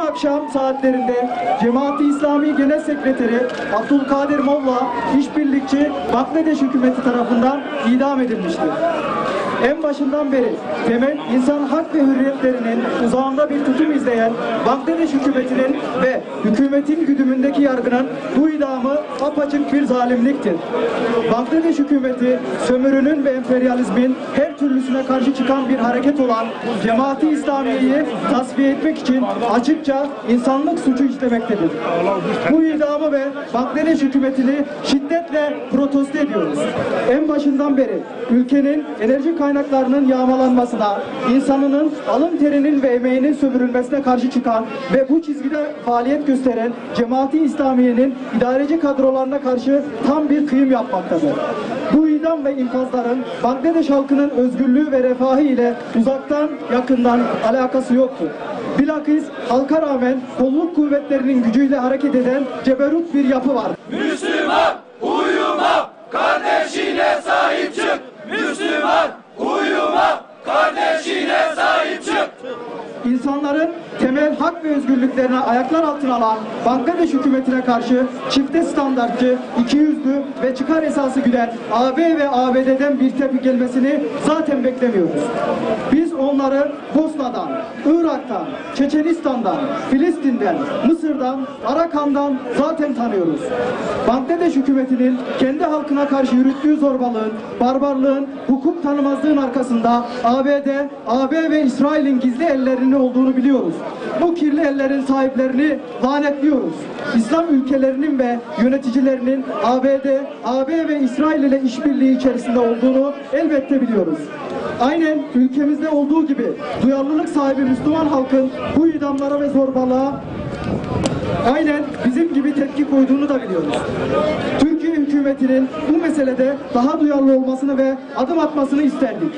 akşam saatlerinde Cemaat-i İslami Genel Sekreteri Abdülkadir Molla, işbirlikçi Bangladeş hükümeti tarafından idam edilmiştir. En başından beri temel insan hak ve hürriyetlerinin uzağında bir tutum izleyen Bangladeş hükümetinin ve hükümetin güdümündeki yargının bu idamı apaçık bir zalimliktir. Bangladeş hükümeti sömürünün ve emperyalizmin her türlüsüne karşı çıkan bir hareket olan Cemaat-i İslamiye'yi tasfiye etmek için açıkça insanlık suçu işlemektedir. Bu idamı ve Bangladeş hükümetini şiddetle protesto ediyoruz. En başından beri ülkenin enerji kaynaklarının yağmalanmasına, insanının alın terinin ve emeğinin sömürülmesine karşı çıkan ve bu çizgide faaliyet gösteren Cemaat-i İslamiye'nin idareci kadrolarına karşı tam bir kıyım yapmaktadır. Bu idam ve infazların Bangladeş halkının özgürlüğü ve refahı ile uzaktan yakından alakası yoktur. Bilakis halka rağmen kolluk kuvvetlerinin gücüyle hareket eden ceberut bir yapı var. Müslüman uyuma, kardeşine sahip çık. Müslüman uyuma, kardeşine sahip çık. İnsanların temel hak ve özgürlüklerine ayaklar altına alan Bangladeş hükümetine karşı çifte standartçı, ikiyüzlü ve çıkar esası güden AB ve ABD'den bir tepki gelmesini zaten beklemiyoruz. Biz onları Bosna'dan, Irak'tan, Çeçenistan'dan, Filistin'den, Mısır'dan, Arakan'dan zaten tanıyoruz. Bangladeş hükümetinin kendi halkına karşı yürüttüğü zorbalığın, barbarlığın, hukuk tanımazlığın arkasında ABD, AB ve İsrail'in gizli ellerinin olduğunu biliyoruz. Bu kirli ellerin sahiplerini lanetliyoruz. İslam ülkelerinin ve yöneticilerinin ABD, AB ve İsrail ile işbirliği içerisinde olduğunu elbette biliyoruz. Aynen ülkemizde olduğu gibi duyarlılık sahibi Müslüman halkın bu idamlara ve zorbalığa aynen bizim gibi tepki koyduğunu da biliyoruz. Türkiye hükümetinin bu meselede daha duyarlı olmasını ve adım atmasını isterdik.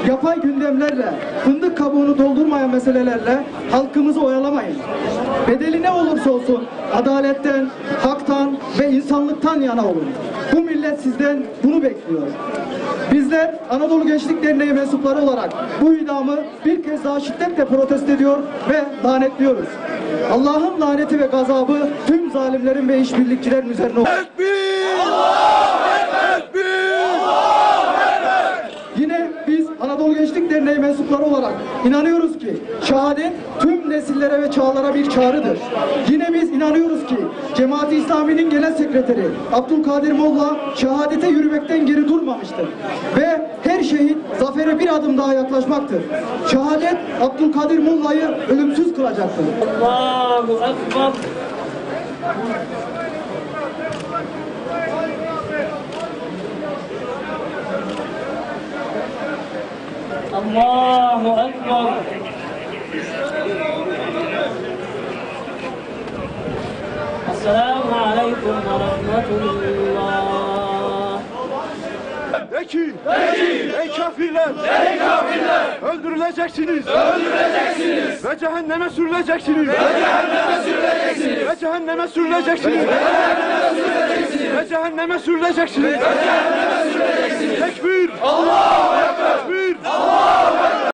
Yapay gündemlerle, fındık kabuğunu doldurmayan meselelerle halkımızı oyalamayın. Bedeli ne olursa olsun adaletten, haktan ve insanlıktan yana olun. Bu millet sizden bunu bekliyor. Bizler Anadolu Gençlik Derneği mensupları olarak bu idamı bir kez daha şiddetle protesto ediyor ve lanetliyoruz. Allah'ın laneti ve gazabı tüm zalimlerin ve işbirlikçilerin üzerine olsun. Yine biz Anadolu Gençlik Derneği mensupları olarak inanıyoruz ki şehadet tüm nesillere ve çağlara bir çağrıdır. Yine biz inanıyoruz ki Cemaat-i İslami'nin Genel Sekreteri Abdülkadir Molla şehadete yürümekten geri durmamıştır. Ve her şehit zafere bir adım daha yaklaşmaktır. Şehadet Abdülkadir Molla'yı ölümsüz kılacaktır. Allahu Ekber. Allahu Ekber. Esselamu Aleyküm ve Rahmetullah. Ey kafirler! Ey kafirler! Öldürüleceksiniz! Öldürüleceksiniz! Ve cehenneme sürüleceksiniz! Ve cehenneme sürüleceksiniz! Ve cehenneme sürüleceksiniz! Ve cehenneme sürüleceksiniz! Ve cehenneme sürüleceksiniz! Tekbir! Allahu Ekber! Tekbir! Allahu Ekber!